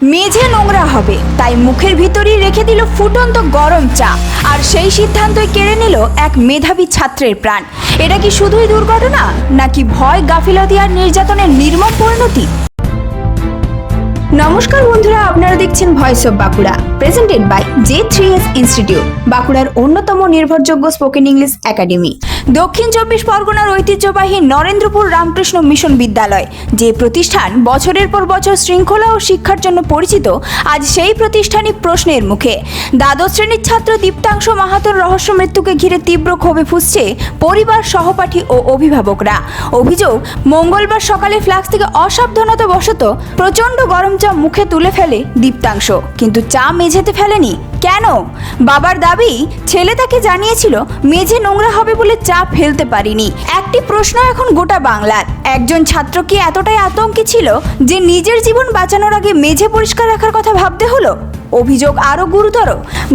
মেঝে নোংরা হবে তাই মুখের ভিতরেই রেখে দিল ফুটন্ত গরম চা, আর সেই সিদ্ধান্তই কেড়ে নিল এক মেধাবী ছাত্রের প্রাণ। এটা কি শুধুই দুর্ঘটনা, নাকি ভয়, গাফিলতি আর নির্যাতনের নির্মম পরিণতি? নমস্কার বন্ধুরা, আপনারা দেখছেন voice of Bankura, presented by J3S institute, বাঁকুড়ার অন্যতম নির্ভরযোগ্য স্পোকেন ইংলিশ একাডেমি। দক্ষিণ 24 পরগনার ঐতিহ্যবাহী নরেন্দ্রপুর রামকৃষ্ণ মিশন বিদ্যালয়, যে প্রতিষ্ঠান বছরের পর বছর শৃঙ্খলা ও শিক্ষার জন্য পরিচিত, আজ সেই প্রতিষ্ঠানই প্রশ্নের মুখে। দ্বাদশ শ্রেণীর ছাত্র দীপ্তাংশ মাহাতোর রহস্য মৃত্যুকে ঘিরে তীব্র ক্ষোভে ফুঁসছে পরিবার, সহপাঠী ও অভিভাবকরা। অভিযোগ, মঙ্গলবার সকালে ফ্লাক্স থেকে অসাবধানতাবশত প্রচণ্ড গরম চা মুখে তুলে ফেলে দীপ্তাংশ, কিন্তু চা মেঝেতে ফেলেনি। কেন? বাবার দাবি, ছেলে তাকে জানিয়েছিল মেঝে নোংরা হবে বলে চা ফেলতে পারিনি। একটি প্রশ্ন এখন গোটা বাংলার, একজন ছাত্র কি এতটাই আতঙ্কে ছিল যে নিজের জীবন বাঁচানোর আগে মেঝে পরিষ্কার রাখার কথা ভাবতে হলো? অভিযোগ আরও গুরুতর,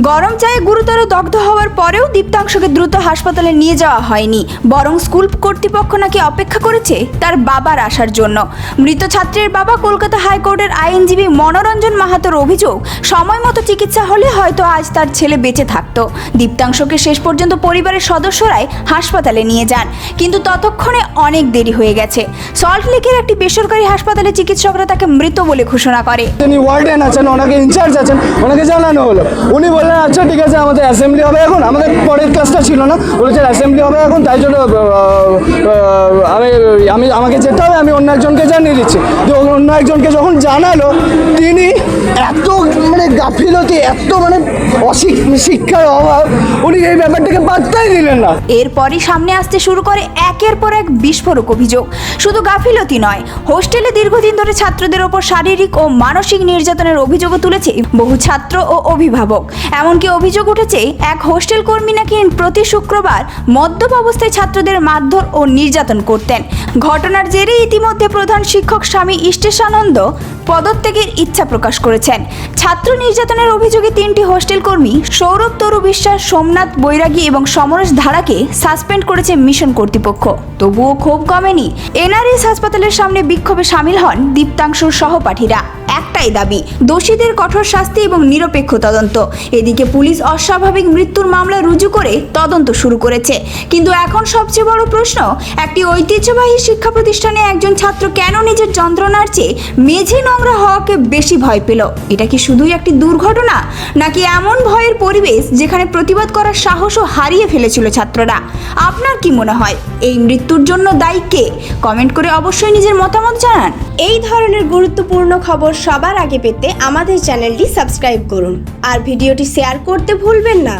গরম চায়ে গুরুতর দগ্ধ হওয়ার পরেও দীপ্তাংশকে দ্রুত হাসপাতালে নিয়ে যাওয়া হয়নি, বরং স্কুল কর্তৃপক্ষ নাকি অপেক্ষা করেছে তার বাবার আসার জন্য। মৃত ছাত্রের বাবা কলকাতা হাইকোর্টের আইনজীবী মনোরঞ্জন মাহাতোর অভিযোগ, সময় মতো চিকিৎসা হলে হয়তো আজ তার ছেলে বেঁচে থাকতো। দীপ্তাংশকে শেষ পর্যন্ত পরিবারের সদস্যরাই হাসপাতালে নিয়ে যান, কিন্তু ততক্ষণে অনেক দেরি হয়ে গেছে। সল্টলেকের একটি বেসরকারি হাসপাতালে চিকিৎসকরা তাকে মৃত বলে ঘোষণা করে। তিনি ওয়ার্ডেন আছেন, ওনাকে ইনচার্জ আছেন, ওনাকে জানানো হলো। উনি বললেন আচ্ছা ঠিক আছে, আমাদের অ্যাসেম্বলি হবে এখন, আমাদের পরের ক্লাসটা ছিল না, বলেছেন অ্যাসেম্বলি হবে এখন, তাই জন্য আমাকে যেতে হবে, আমি অন্য একজনকে জানিয়ে দিচ্ছি। তো অন্য একজনকে যখন জানালো, তিনি এত গাফিলতি, এত শিক্ষার অভাব, উনি এই ব্যাপারটাকে পাত্তাই দিলেন না। এরপরই সামনে আসতে শুরু করে একের পর এক বিস্ফোরক অভিযোগ। শুধু গাফিলতি নয়, হোস্টেলে দীর্ঘদিন ধরে ছাত্রদের ওপর শারীরিক ও মানসিক নির্যাতনের অভিযোগও তুলেছে বহু ছাত্র ও অভিভাবক। এমনকি অভিযোগ উঠেছে এক হোস্টেল কর্মী নাকি প্রতি শুক্রবার মদ্যপ অবস্থায় ছাত্রদের মারধর ও নির্যাতন করতেন। ঘটনার জেরে ইতিমধ্যে প্রধান শিক্ষক স্বামী ইষ্টেশানন্দ পদত্যাগের ইচ্ছা প্রকাশ করেছেন। ছাত্র নির্যাতনের অভিযোগে 3টি হোস্টেল কর্মী সৌরভ তরু বিশ্বাস, সোমনাথ বৈরাগী এবং সমরেশ ধারাকে সাসপেন্ড করেছে মিশন কর্তৃপক্ষ। তবুও ক্ষোভ কমেনি। এনআরএস হাসপাতালের সামনে বিক্ষোভে সামিল হন দীপ্তাংশুর সহপাঠীরা। একটাই দাবি, দোষীদের কঠোর শাস্তি এবং নিরপেক্ষ তদন্ত। এদিকে পুলিশ অস্বাভাবিক মৃত্যুর মামলা রুজু করে তদন্ত শুরু করেছে। কিন্তু এখন সবচেয়ে বড় প্রশ্ন, একটি ঐতিহ্যবাহী শিক্ষা প্রতিষ্ঠানে একজন ছাত্র কেন নিজের যন্ত্রণার চেয়ে মেঝে নোংরা হওয়াকে বেশি ভয় পেল? এটা কি শুধুই একটি দুর্ঘটনা, নাকি এমন ভয়ের পরিবেশ যেখানে প্রতিবাদ করার সাহসও হারিয়ে ফেলেছিল ছাত্ররা? আপনার কি মনে হয়, এই মৃত্যুর জন্য দায়ী কে? কমেন্ট করে অবশ্যই নিজের মতামত জানান। এই ধরনের গুরুত্বপূর্ণ খবর সবার আগে পেতে আমাদের চ্যানেলটি সাবস্ক্রাইব করুন, আর ভিডিওটি শেয়ার করতে ভুলবেন না।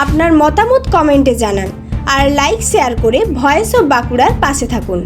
আপনার মতামত কমেন্টে জানান, আর লাইক শেয়ার করে ভয়েস অফ বাঁকুড়ার পাশে থাকুন।